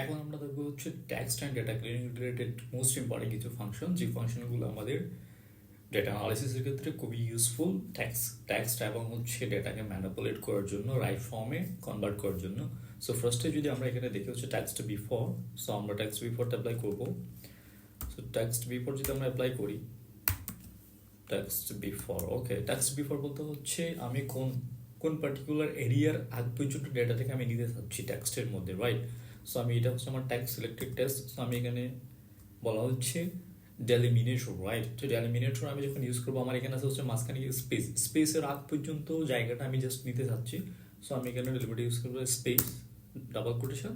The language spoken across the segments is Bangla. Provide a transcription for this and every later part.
এখন আমরা দেখবো হচ্ছে text and data cleaning related most important কিছু ফাংশন, যে ফাংশনগুলো আমাদের ডেটা অ্যানালিসিসের ক্ষেত্রে খুবই ইউজফুল, টেক্সট এবং হচ্ছে ডেটাকে ম্যানিপুলেট করার জন্য, রাইট ফর্মে কনভার্ট করার জন্য। সো ফার্স্টে যদি আমরা এখানে দেখি হচ্ছে টেক্সট বিফোর, সো আমরা টেক্সট বিফোরটা অ্যাপ্লাই করবো। সো টেক্সট বিফোর যদি আমরা অ্যাপ্লাই করি, টেক্সট বিফোর, ওকে, টেক্সট বিফোর বলতে হচ্ছে আমি কোন পার্টিকুলার এরিয়ার আগ পর্যন্ত ডেটাটাকে আমি নিতে চাচ্ছি টেক্সটের মধ্যে, রাইট। সো আমি এটা হচ্ছে আমার টেক্সট সিলেক্টেড টেক্সট, সো আমি এখানে বলা হচ্ছে ডেলিমিনেটর, রাইট। তো ডেলিমিনেটর আমি যখন ইউজ করবো, আমার এখানে আছে হচ্ছে মাঝখানে স্পেসের আগ পর্যন্ত জায়গাটা আমি জাস্ট নিতে চাচ্ছি। সো আমি এখানে ডেলিমিনেটর ইউজ করবো, space, double quotation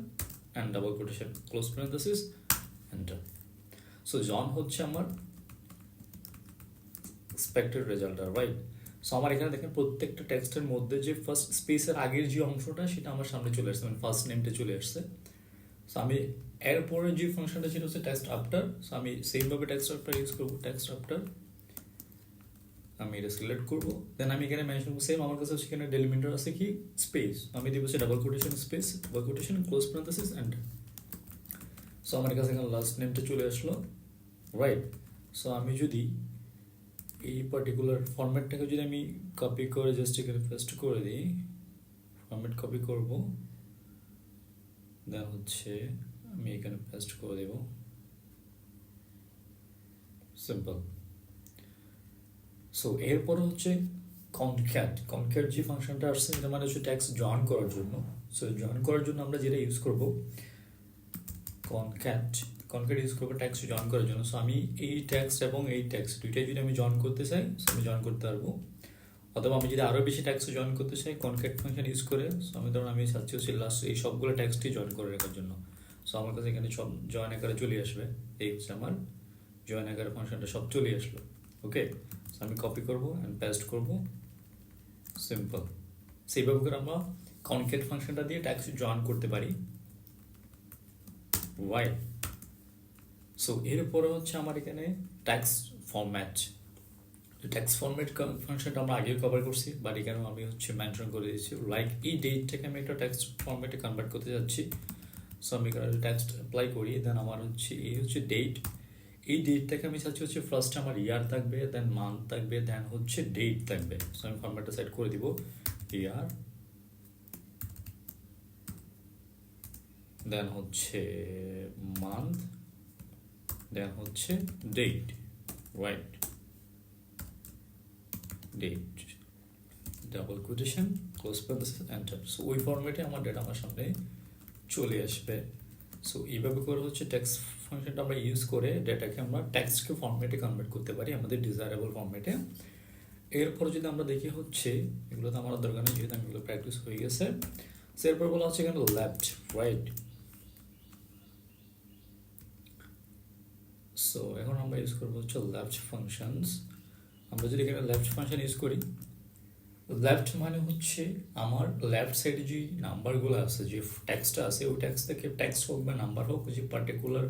and double quotation, close parenthesis, enter. So John হচ্ছে আমার এক্সপেক্টেড রেজাল্টার, রাইট। সো আমার এখানে দেখেন প্রত্যেকটা টেক্সটের মধ্যে যে ফার্স্ট স্পেসের আগের যে অংশটা সেটা আমার সামনে চলে আসছে, মানে ফার্স্ট নেমটা চলে আসছে। সো আমি এরপরে যে ফাংশনটা ছিল হচ্ছে টেক্সট আফটার, সো আমি সেমভাবে টেক্সট আফটার ইউজ করবো, টেক্সট আফটার আমি এটা সিলেক্ট করবো, দেন আমি এখানে মেনশন করবো সেম আমার কাছে সেখানে ডেলিমিটার আছে কি স্পেস, আমি দিব হচ্ছে double quotation space, double quotation, close parenthesis, enter. So আমার কাছে এখানে লাস্ট নেমটা চলে আসলো, রাইট। সো আমি যদি এই পার্টিকুলার ফরম্যাটটাকে যদি আমি কপি করে জাস্ট এখানে পেস্ট করে দিই, ফরম্যাট কপি করব, দেন হচ্ছে আমি এখানে পেস্ট করে দেব, সিম্পল। সো এরপর হচ্ছে কনক্যাট যে ফাংশনটা আসছে এটা মানে হচ্ছে টেক্সট জয়েন করার জন্য। সো জয়েন করার জন্য আমরা যেটা ইউজ করব কনক্যাট ইউজ করবো টেক্সট জয়েন করার জন্য। সো আমি এই টেক্সট এবং এই টেক্সট দুইটাই যদি আমি জয়েন করতে চাই, সো আমি জয়েন করতে পারবো, অথবা আমি যদি আরও বেশি টেক্সট জয়েন করতে চাই কনক্যাট ফাংশন ইউজ করে, সো আমি ধরুন আমি চাচ্ছি হচ্ছে লাস্ট এই সবগুলো টেক্সটই জয়েন করে রাখার জন্য। সো আমার কাছে এখানে সব জয়েন আকারে চলে আসবে, এই হচ্ছে আমার জয়েন আকারে ফাংশনটা সব চলে আসলো, ওকে। সো আমি কপি করবো অ্যান্ড পেস্ট করবো, সিম্পল। সেইভাবে করে আমরা কনক্যাট ফাংশনটা দিয়ে টেক্সট জয়েন করতে পারি, রাইট। সো এরপরে হচ্ছে আমার এখানে টেক্সট ফরম্যাট ফাংশনটা আমরা আগেও কভার করছি, বাট এখানেও আমি হচ্ছে মেনশন করে দিয়েছি, লাইক এই ডেটটাকে আমি একটা টেক্সট ফরম্যাটে কনভার্ট করতে যাচ্ছি। সো আমি এখানে টেক্সট অ্যাপ্লাই করি, দেন আমার হচ্ছে এই হচ্ছে ডেট, এই ডেটটাকে আমি চাচ্ছি হচ্ছে ফার্স্ট আমার ইয়ার থাকবে, দেন মান্থ থাকবে, দেন হচ্ছে ডেট থাকবে। সো আমি ফরম্যাটটা সেট করে দিব, ইয়ার, দেন হচ্ছে মান্থ, দেন হচ্ছে date, right, date, double quotation, close parenthesis, enter. So ওই ফরম্যাটে আমার ডেটা আমার সামনে চলে আসবে। সো এইভাবে করে হচ্ছে টেক্সট ফাংশনটা আমরা ইউজ করে ডেটাকে আমরা টেক্সটকে ফরম্যাটে কনভার্ট করতে পারি, আমাদের ডিজায়ারেবল ফরম্যাটে। এরপর যদি আমরা দেখি হচ্ছে এগুলো তো আমার দরকার নেই, যেহেতু আমি এগুলো প্র্যাকটিস হয়ে গেছে। সো এরপর বলা হচ্ছে এখানে লেফট, রাইট। সো এখন আমরা ইউজ করবো হচ্ছে লেফট ফাংশনস। আমরা যদি এখানে লেফট ফাংশন ইউজ করি, লেফট মানে হচ্ছে আমার লেফট সাইডে যে নাম্বারগুলো আছে, যে টেক্সটটা আছে, ওই টেক্সট থেকে টেক্সট হোক বা নাম্বার হোক, যে পার্টিকুলার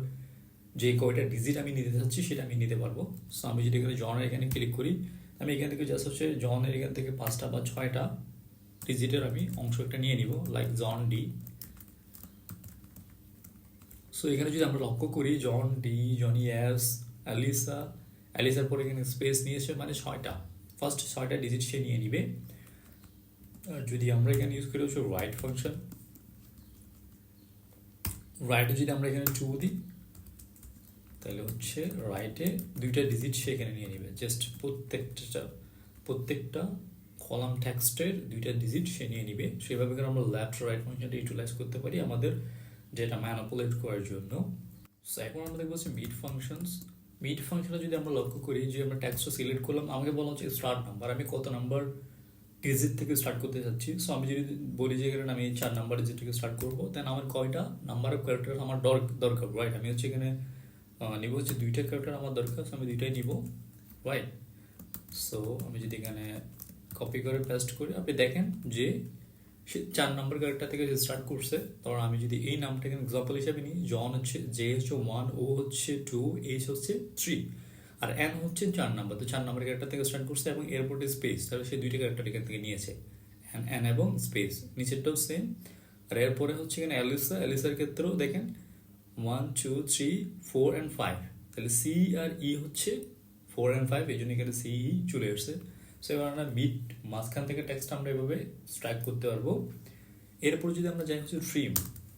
যে কয়টা ডিজিট আমি নিতে চাচ্ছি সেটা আমি নিতে পারবো। সো আমি যদি এখানে জনের এখানে ক্লিক করি, আমি এখান থেকে জাস্ট হচ্ছে জনের এখান থেকে 5টা বা 6টা ডিজিটের আমি অংশ একটা নিয়ে নিব, লাইক জন ডি। সো এখানে যদি আমরা লক্ষ্য করি জন ডি, জনি এস, অ্যালিসার পরে এখানে স্পেস নিয়েছে, মানে 6টা, ফার্স্ট 6টা ডিজিট সে নিয়ে নিবে। আর যদি আমরা এখানে ইউজ করি হচ্ছে রাইট ফাংশন, রাইটে যদি আমরা এখানে 2 দিই, তাহলে হচ্ছে রাইটে 2টা ডিজিট সে এখানে নিয়ে নিবে, জাস্ট প্রত্যেকটা কলাম টেক্সটের 2টা ডিজিট সে নিয়ে নিবে। সেভাবে করে আমরা লেফট রাইট ফাংশনটা ইউটিলাইজ করতে পারি আমাদের ডেটা ম্যানিপুলেট করার জন্য। সো এখন আমরা দেখবো হচ্ছে মিড ফাংশনে যদি আমরা লক্ষ্য করি যে আমরা টেক্সটটা সিলেক্ট করলাম, আমাকে বলা হচ্ছে স্টার্ট নাম্বার, আমি কত নাম্বার ডিজিট থেকে স্টার্ট করতে চাচ্ছি। সো আমি যদি বলি যে এখানে আমি 4 নাম্বার ডিজিট থেকে স্টার্ট করবো, দেন আমার কয়টা নাম্বার অফ ক্যারেক্টার আমার দরকার, রাইট। আমি হচ্ছে এখানে নিব হচ্ছে 2টা ক্যারেক্টার আমার দরকার, আমি 2টাই নিব, রাইট। সো আমি যদি এখানে কপি করে পেস্ট করি, আপনি দেখেন যে সে 4 নম্বর ক্যারেক্টার থেকে স্টার্ট করছে। তখন আমি যদি এই নামটা এখানে এক্সাম্পল হিসেবে নিই, জন হচ্ছে, জে হচ্ছে 1, ও হচ্ছে 2, এইচ হচ্ছে 3, আর এন হচ্ছে 4 নাম্বার। তো 4 নম্বর ক্যারেক্টার থেকে স্টার্ট করছে এবং এয়ারপোর্টে স্পেস, তাহলে সে 2টা ক্যারেক্টার এখান থেকে নিয়েছে, এন এবং স্পেস, নিচেরটাও সেম। আর এরপরে হচ্ছে এখানে অ্যালিসার ক্ষেত্রেও দেখেন 1 2 3 4 and 5, তাহলে সি আর ই হচ্ছে 4 and 5, এই জন্য এখানে সি ই চলে আসছে। সো এবার আমরা মিড মাঝখান থেকে টেক্সট আমরা এভাবে স্ট্রাইক করতে পারবো। এরপর যদি আমরা যাই হচ্ছে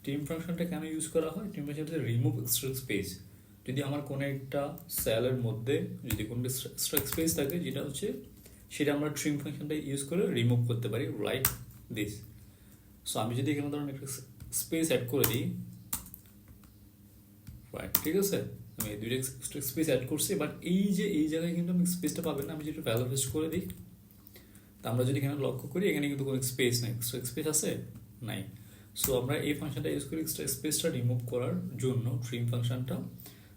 ট্রিম ফাংশনটা কেন ইউজ করা হয়? ট্রিম ফাংশন হচ্ছে রিমুভ এক্সট্রা স্পেস। যদি আমার কোনো একটা সেলের মধ্যে যদি কোনো এক্সট্রা স্পেস থাকে যেটা হচ্ছে সেটা আমরা ট্রিম ফাংশনটা ইউজ করে রিমুভ করতে পারি, লাইক দিস। সো আমি যদি এখানে ধরুন একটা স্পেস অ্যাড করে দিই, রাইট, ঠিক আছে, আমি দুইটা এক্সট্রা স্পেস অ্যাড করছি, বাট এই জায়গায় কিন্তু আমি স্পেসটা পাবেন না। আমি যদি ভ্যালু পেস্ট করে দিই, তা আমরা যদি এখানে লক্ষ্য করি এখানে কিন্তু কোনো স্পেস নেই, এক্সট্রা স্পেস আছে নাই। সো আমরা এই ফাংশনটা ইউজ করি এক্সট্রা স্পেসটা রিমুভ করার জন্য, ট্রিম ফাংশনটা,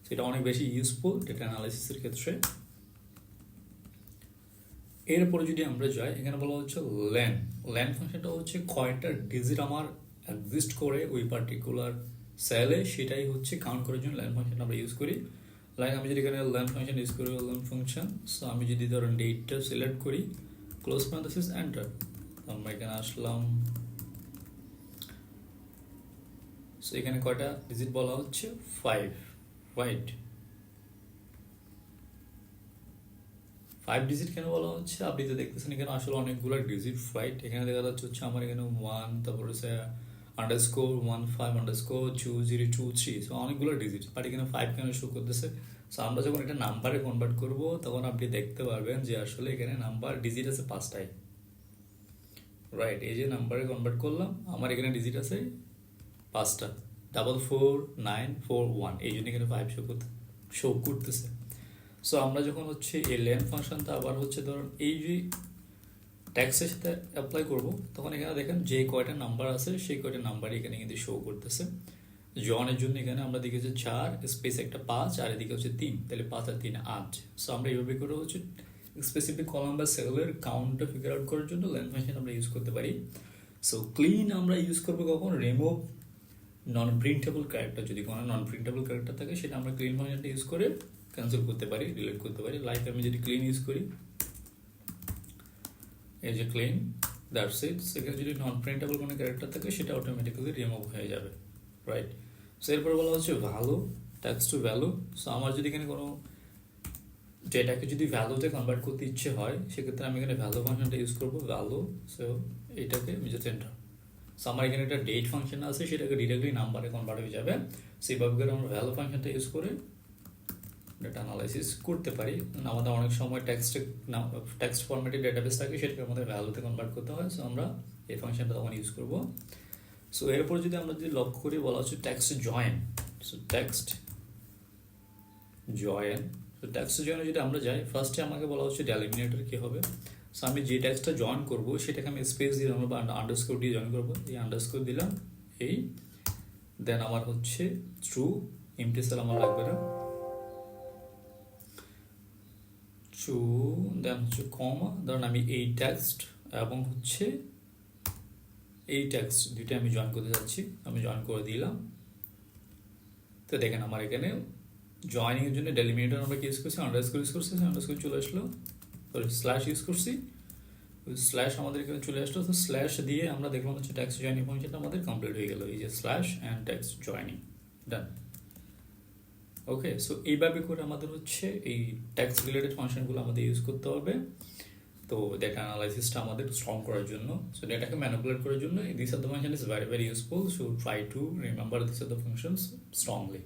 সেটা অনেক বেশি ইউজফুল ডেটা অ্যানালাইসিসের ক্ষেত্রে। এরপরে যদি আমরা যাই, এখানে বলা হচ্ছে ল্যান ফাংশনটা হচ্ছে কয়টা ডিজিট আমার এক্সিস্ট করে ওই পার্টিকুলার সেলে, সেটাই হচ্ছে কাউন্ট করার জন্য ল্যান ফাংশন আমরা ইউজ করি। লাইক আমি যদি এখানে ল্যান ফাংশন ইউজ করি, ল্যান ফাংশন, সো আমি যদি ধরুন ডেটটা সিলেক্ট করি, ক্লোজ প্যারেনথেসিস এন্টার, আমরা এখানে আসলাম। সো এখানে কয়টা ডিজিট বলা হচ্ছে? 5, রাইট। 5 ডিজিট কেন বলা হচ্ছে? আপনি তো দেখতেছেন এখানে আসলে অনেকগুলো ডিজিট, রাইট। এখানে দেখা যাচ্ছে হচ্ছে আমার এখানে 1, তারপরে হচ্ছে আন্ডারস্কোর 15 আন্ডারস্কোর 2023, সো অনেকগুলো ডিজিট, বাট এখানে 5 কেন শো করতেছে? সো আমরা যখন এটা নাম্বারে কনভার্ট করব তখন আপনি দেখতে পারবেন যে আসলে এখানে নাম্বার ডিজিট আছে 5টাই, রাইট। এই যে নাম্বারে কনভার্ট করলাম, আমার এখানে ডিজিট আছে 5টা, 44941, এই জন্য এখানে 5 শো করতেছে। সো আমরা যখন হচ্ছে এই লেন ফাংশনটা আবার হচ্ছে ধরুন এই যে ট্যাক্সের সাথে অ্যাপ্লাই করব, তখন এখানে দেখেন যে কয়টা নাম্বার আছে সেই কয়টা নাম্বারই এখানে কিন্তু শো করতেছে। জনের জন্য এখানে আমরা দেখেছি 4 স্পেস একটা 5, আর এদিকে হচ্ছে 3, তাহলে 5 আর 3 8। সো আমরা এইভাবে করে হচ্ছে স্পেসিফিক কলাম বা সেলের কাউন্টটা ফিগার আউট করার জন্য লেন ফাংশন আমরা ইউজ করতে পারি। সো ক্লিন আমরা ইউজ করবো কখন? রিমুভ নন প্রিন্টেবল ক্যারেক্টার, যদি কোনো নন প্রিন্টেবল ক্যারেক্টার থাকে সেটা আমরা ক্লিন ফাংশনটা ইউজ করে ক্যান্সেল করতে পারি, ডিলিট করতে পারি। লাইক আমি যদি ক্লিন ইউজ করি, এই যে ক্লিন, দ্যাটস ইট। সেখানে যদি নন প্রিন্টেবল কোনো ক্যারেক্টার থাকে সেটা অটোমেটিক্যালি রিমুভ হয়ে যাবে, রাইট। সো এরপর বলা হচ্ছে value, text to value. So আমার যদি এখানে কোনো ডেটাকে যদি ভ্যালুতে কনভার্ট করতে ইচ্ছে হয়, সেক্ষেত্রে আমি এখানে ভ্যালু ফাংশনটা ইউজ করবো, ভ্যালু। সো এইটাকে জাস্ট এন্টার। সো আমার এখানে একটা ডেট ফাংশন আছে, সেটাকে ডিরেক্টলি নাম্বারে কনভার্ট হয়ে যাবে। সেইভাবে করে আমরা ভ্যালু ফাংশনটা ইউজ করে ডেটা অ্যানালাইসিস করতে পারি। আমাদের অনেক সময় টেক্সট ফরম্যাটে ডেটাবেস থাকে, সেটাকে আমাদের ভ্যালুতে কনভার্ট করতে হয়। সো আমরা এই ফাংশনটা তখন ইউজ করব। সো এরপর যদি আমরা লক্ষ্য করি, বলা হচ্ছে text join. So text join, তো টেক্সট জয়েনে যদি আমরা যাই, ফার্স্টে আমাকে বলা হচ্ছে ডেলিমিনেটর কী হবে। সো আমি যে টেক্সটটা জয়েন করবো সেটাকে আমি স্পেস দিয়ে বা আন্ডারস্কোর দিয়ে জয়েন করবো। এই আন্ডারস্কোর দিলাম, এই দেন আমার হচ্ছে ট্রু, এমটি সেল আমার লাগবে না, ট্রু, দেন হচ্ছে কমা, ধরুন আমি এই টেক্সট এবং হচ্ছে এই টেক্সট দুইটা আমি জয়েন করতে যাচ্ছি, আমি জয়েন করে দিলাম। তো দেখেন আমার এখানে জয়েনিং এর জন্য ডেলিমিনেটর আমরা কি ইউজ করছি? আন্ডারস্কোর ইউজ করছি, আন্ডারস্কোর চলে আসলো, সরি স্ল্যাশ ইউজ করছি, স্ল্যাশ আমাদের এখানে চলে আসলো। তো স্ল্যাশ দিয়ে আমরা দেখলাম হচ্ছে টেক্সট জয়েনিং ফাংশনটা আমাদের কমপ্লিট হয়ে গেল, এই যে slash and text joining, done. Okay, so এইভাবে করে আমাদের হচ্ছে এই টেক্সট রিলেটেড ফাংশনগুলো আমাদের ইউজ করতে হবে। তো ডেটা অ্যানালাইসিসটা আমাদের স্ট্রং করার জন্য, সো ডেটাকে ম্যানিপুলেট করার জন্য this are the function is very very useful. So try to remember this are the functions strongly.